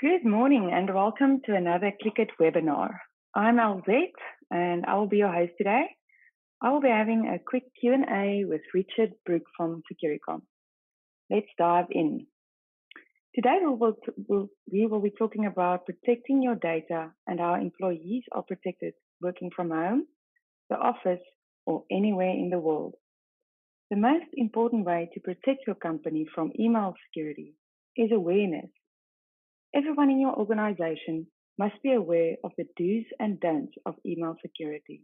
Good morning and welcome to another Click It webinar. I'm LZ and I will be your host today. I will be having a quick Q&A with Richard Brook from Securicom. Let's dive in. Today we will be talking about protecting your data and how employees are protected working from home, the office, or anywhere in the world. The most important way to protect your company from email security is awareness. Everyone in your organization must be aware of the do's and don'ts of email security.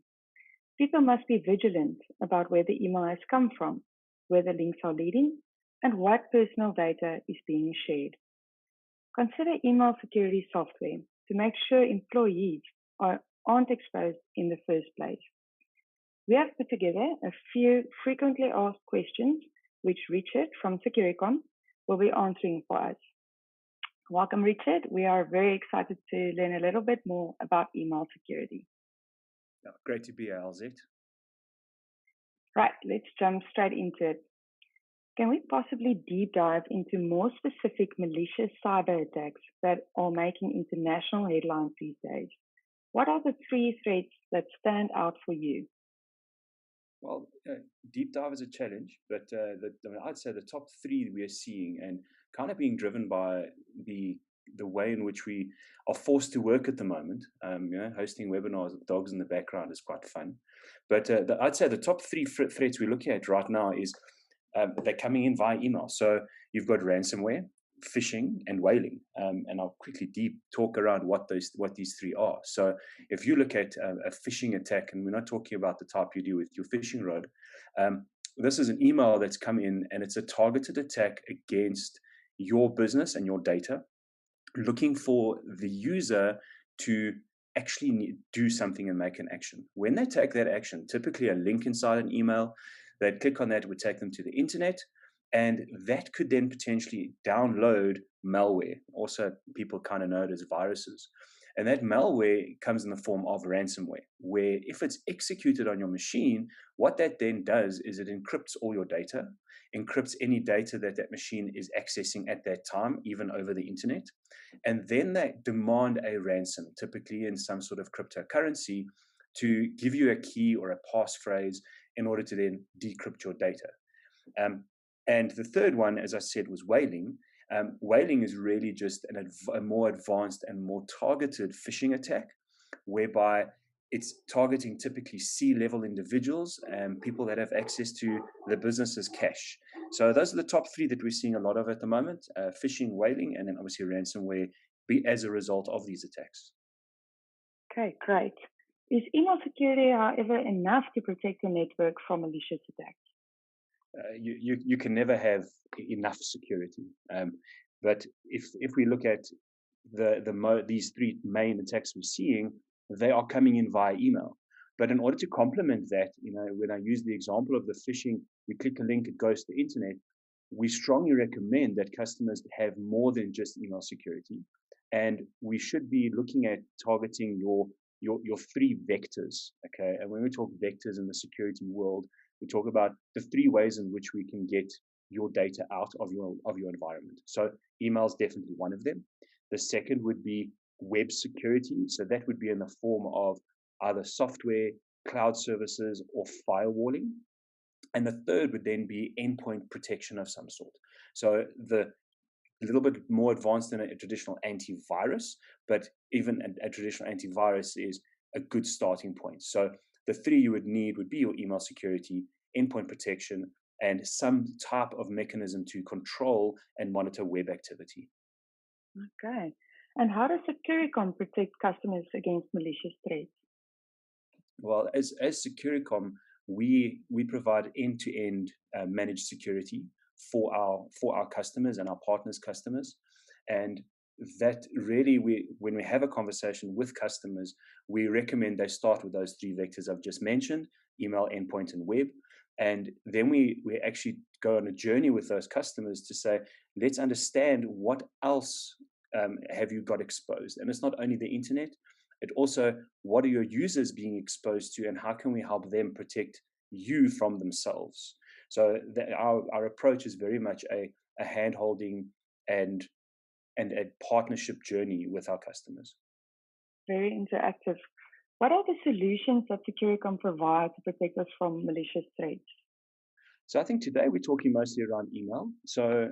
People must be vigilant about where the email has come from, where the links are leading, and what personal data is being shared. Consider email security software to make sure employees aren't exposed in the first place. We have put together a few frequently asked questions, which Richard from Securicom will be answering for us. Welcome, Richard. We are very excited to learn a little bit more about email security. Great to be here, LZ. Right, let's jump straight into it. Can we possibly deep dive into more specific malicious cyber attacks that are making international headlines these days? What are the three threats that stand out for you? Well, deep dive is a challenge, but I'd say the top three we are seeing and kind of being driven by the way in which we are forced to work at the moment. Hosting webinars with dogs in the background is quite fun. But I'd say the top three threats we're looking at right now is they're coming in via email. So you've got ransomware, phishing, and whaling. And I'll quickly deep talk around what these three are. So if you look at a phishing attack, and we're not talking about the type you do with your phishing rod, this is an email that's come in and it's a targeted attack against your business and your data, looking for the user to actually do something and make an action. When they take that action, typically a link inside an email, they'd click on that, would take them to the internet, and that could then potentially download malware. Also, people kind of know it as viruses. And that malware comes in the form of ransomware, where if it's executed on your machine, what that then does is it encrypts all your data, encrypts any data that machine is accessing at that time, even over the internet. And then they demand a ransom, typically in some sort of cryptocurrency, to give you a key or a passphrase in order to then decrypt your data. And the third one, as I said, was whaling. Whaling is really just a more advanced and more targeted phishing attack, whereby it's targeting typically C-level individuals and people that have access to the business's cash. So those are the top three that we're seeing a lot of at the moment: phishing, whaling, and then obviously ransomware as a result of these attacks. Okay, great. Is email security, however, enough to protect your network from malicious attacks? You can never have enough security. But if we look at these three main attacks we're seeing, they are coming in via email. But in order to complement that, when I use the example of the phishing, you click a link, it goes to the internet. We strongly recommend that customers have more than just email security, and we should be looking at targeting your three vectors. Okay, and when we talk vectors in the security world, we talk about the three ways in which we can get your data out of your environment. So email is definitely one of them. The second would be web security. So that would be in the form of either software, cloud services, or firewalling. And the third would then be endpoint protection of some sort. So a little bit more advanced than a traditional antivirus, but even a traditional antivirus is a good starting point. So the three you would need would be your email security, endpoint protection, and some type of mechanism to control and monitor web activity. Okay. And how does Securicom protect customers against malicious threats? Well, as Securicom, we provide end-to-end managed security for our customers and our partners' customers. And that really, when we have a conversation with customers, we recommend they start with those three vectors I've just mentioned: email, endpoint, and web. And then we actually go on a journey with those customers to say, let's understand what else have you got exposed. And it's not only the internet, it also, what are your users being exposed to, and how can we help them protect you from themselves? So our approach is very much a hand-holding and and a partnership journey with our customers. Very interactive. What are the solutions that Securicom provides to protect us from malicious threats? So I think today we're talking mostly around email. So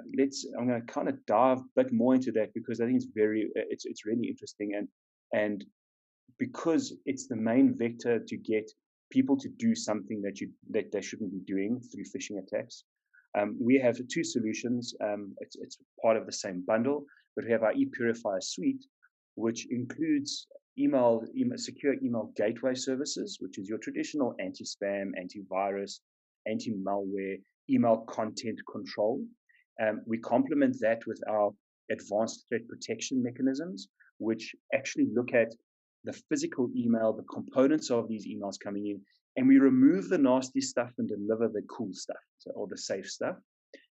I'm going to kind of dive a bit more into that because I think it's really interesting, and because it's the main vector to get people to do something that they shouldn't be doing through phishing attacks. We have two solutions. It's part of the same bundle, but we have our ePurifier suite, which includes secure email gateway services, which is your traditional anti-spam, antivirus, anti-malware, email content control. We complement that with our advanced threat protection mechanisms, which actually look at the physical email, the components of these emails coming in, and we remove the nasty stuff and deliver the cool stuff, or the safe stuff.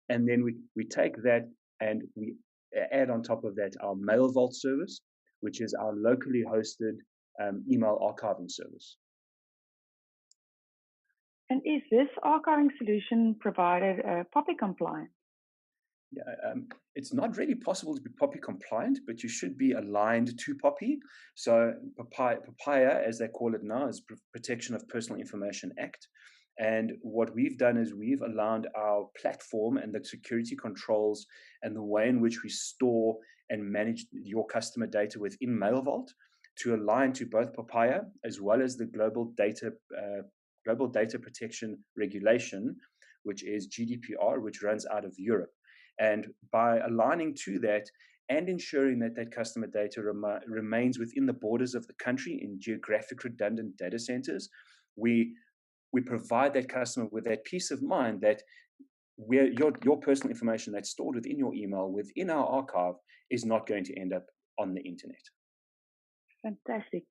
And then we take that and we add on top of that our Mail Vault service, which is our locally hosted email archiving service. And is this archiving solution provided POPI compliant? Yeah, it's not really possible to be POPI compliant, but you should be aligned to POPI. So POPIA, as they call it now, is Protection of Personal Information Act. And what we've done is we've aligned our platform and the security controls and the way in which we store and manage your customer data within Mail Vault to align to both POPIA as well as the Global Data Protection Regulation, which is GDPR, which runs out of Europe. And by aligning to that and ensuring that that customer data remains within the borders of the country in geographic redundant data centers, we provide that customer with that peace of mind that your personal information that's stored within your email, within our archive, is not going to end up on the internet. Fantastic.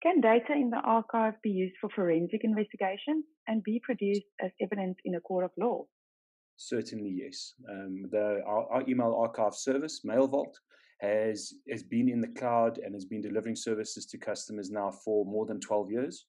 Can data in the archive be used for forensic investigations and be produced as evidence in a court of law? Certainly, yes. Our email archive service, Mail Vault, has been in the cloud and has been delivering services to customers now for more than 12 years.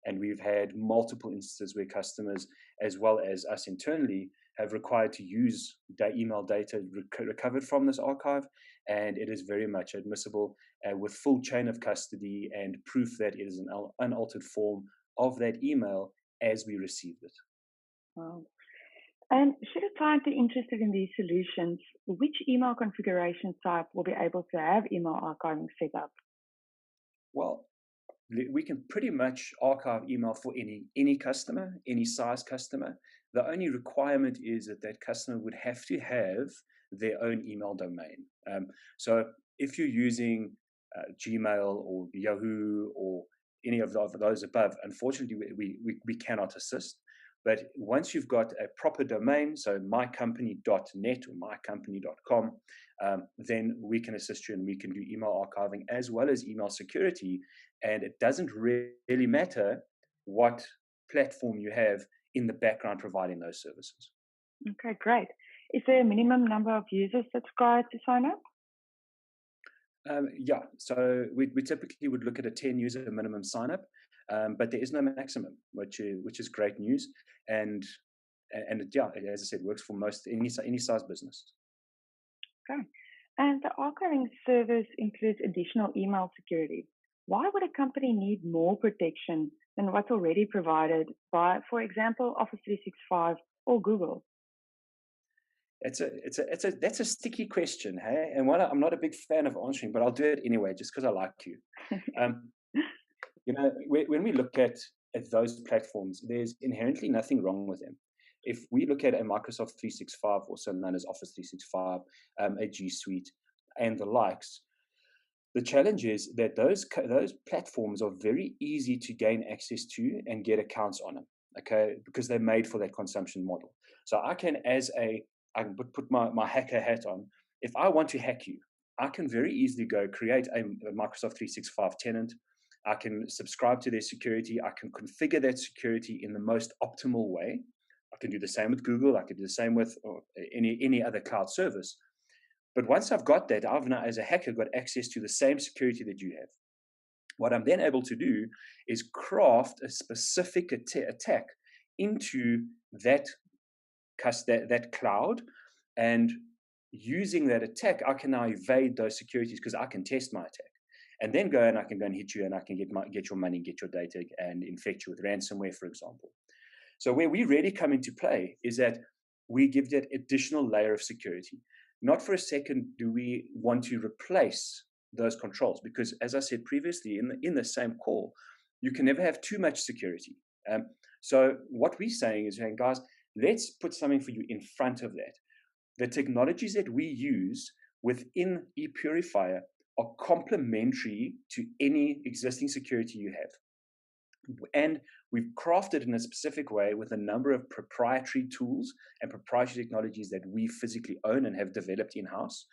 And we've had multiple instances where customers, as well as us internally, have required to use email data recovered from this archive. And it is very much admissible with full chain of custody and proof that it is an unaltered form of that email as we received it. Wow. And should a client be interested in these solutions, which email configuration type will be able to have email archiving set up? Well, we can pretty much archive email for any customer, any size customer. The only requirement is that that customer would have to have their own email domain. So if you're using Gmail or Yahoo or any of those above, unfortunately, we cannot assist. But once you've got a proper domain, so mycompany.net or mycompany.com, then we can assist you and we can do email archiving as well as email security. And it doesn't really matter what platform you have in the background providing those services. Okay, great. Is there a minimum number of users that's required to sign up? Yeah, so we typically would look at a 10 user minimum sign up, but there is no maximum, which is great news. And yeah, as I said, works for most any size business. Okay. And the archiving service includes additional email security. Why would a company need more protection than what's already provided by, for example, Office 365 or Google? That's a sticky question, hey? And one I'm not a big fan of answering, but I'll do it anyway, just because I like you. When we look at those platforms, there's inherently nothing wrong with them. If we look at a Microsoft 365, also known as Office 365, a G Suite, and the likes, the challenge is that those platforms are very easy to gain access to and get accounts on them, okay? Because they're made for that consumption model. So I can put my hacker hat on. If I want to hack you, I can very easily go create a Microsoft 365 tenant. I can subscribe to their security. I can configure that security in the most optimal way. I can do the same with Google. I can do the same with any other cloud service. But once I've got that, I've now, as a hacker, got access to the same security that you have. What I'm then able to do is craft a specific attack into that cloud, and using that attack, I can now evade those securities because I can test my attack. And then go and I can go and hit you and I can get your money, get your data, and infect you with ransomware, for example. So where we really come into play is that we give that additional layer of security. Not for a second do we want to replace those controls, because as I said previously in the same call, you can never have too much security. So what we're saying is, hey, guys, let's put something for you in front of that. The technologies that we use within ePurifier are complementary to any existing security you have. And we've crafted in a specific way with a number of proprietary tools and proprietary technologies that we physically own and have developed in-house.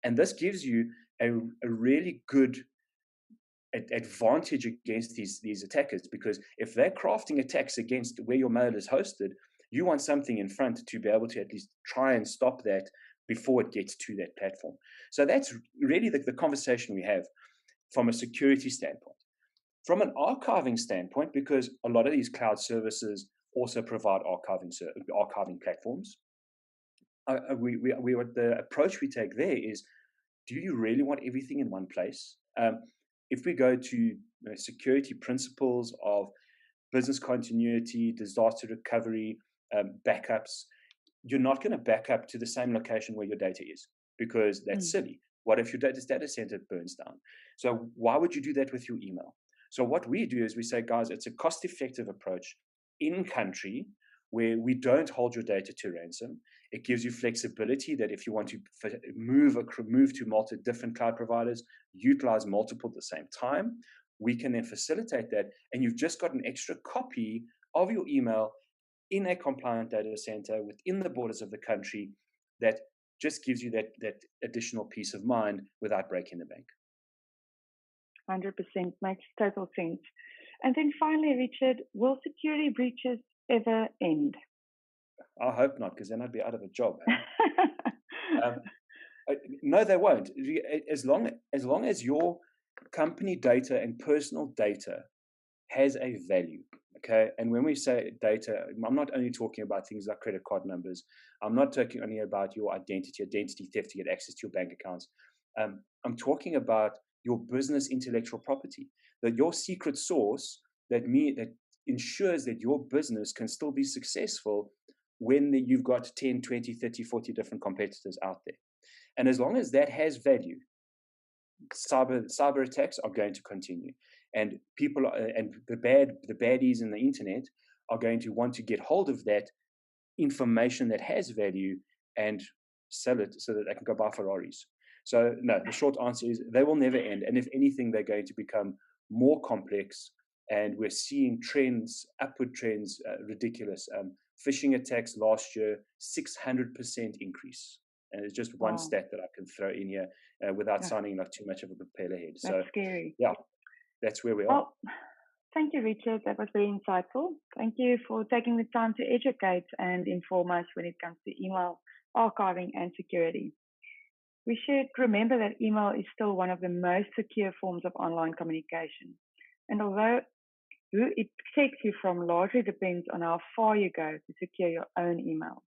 And this gives you a really good advantage against these attackers, because if they're crafting attacks against where your mail is hosted, you want something in front to be able to at least try and stop that before it gets to that platform. So that's really the conversation we have from a security standpoint. From an archiving standpoint, because a lot of these cloud services also provide archiving platforms, the approach we take there is, do you really want everything in one place? If we go to security principles of business continuity, disaster recovery, backups, you're not going to back up to the same location where your data is, because that's silly. What if your data center burns down? So why would you do that with your email? So what we do is we say, guys, it's a cost-effective approach in country where we don't hold your data to ransom. It gives you flexibility that if you want to move to multiple different cloud providers, utilize multiple at the same time, we can then facilitate that. And you've just got an extra copy of your email in a compliant data center within the borders of the country that just gives you that additional peace of mind without breaking the bank. 100% makes total sense. And then finally, Richard, will security breaches ever end? I hope not, because then I'd be out of a job. No, they won't. As long as your company data and personal data has a value, okay? And when we say data, I'm not only talking about things like credit card numbers. I'm not talking only about your identity theft to get access to your bank accounts. I'm talking about your business intellectual property, that your secret source that ensures that your business can still be successful when you've got 10, 20, 30, 40 different competitors out there. And as long as that has value, cyber attacks are going to continue. And people and the baddies in the internet are going to want to get hold of that information that has value and sell it so that they can go buy Ferraris. So no, the short answer is they will never end. And if anything, they're going to become more complex. And we're seeing upward trends, ridiculous. Phishing attacks last year, 600% increase. And it's just one stat that I can throw in here without sounding like too much of a propeller head. That's scary. Yeah, that's where we are. Well, thank you, Richard. That was very insightful. Thank you for taking the time to educate and inform us when it comes to email archiving and security. We should remember that email is still one of the most secure forms of online communication. And although who it protects you from largely depends on how far you go to secure your own email.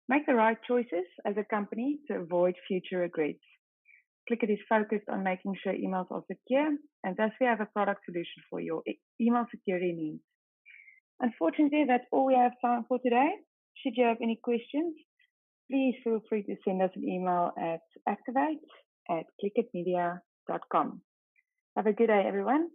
Make the right choices as a company to avoid future regrets. Clickit is focused on making sure emails are secure, and thus we have a product solution for your email security needs. Unfortunately, that's all we have time for today. Should you have any questions, please feel free to send us an email at activate@clickitmedia.com. Have a good day, everyone.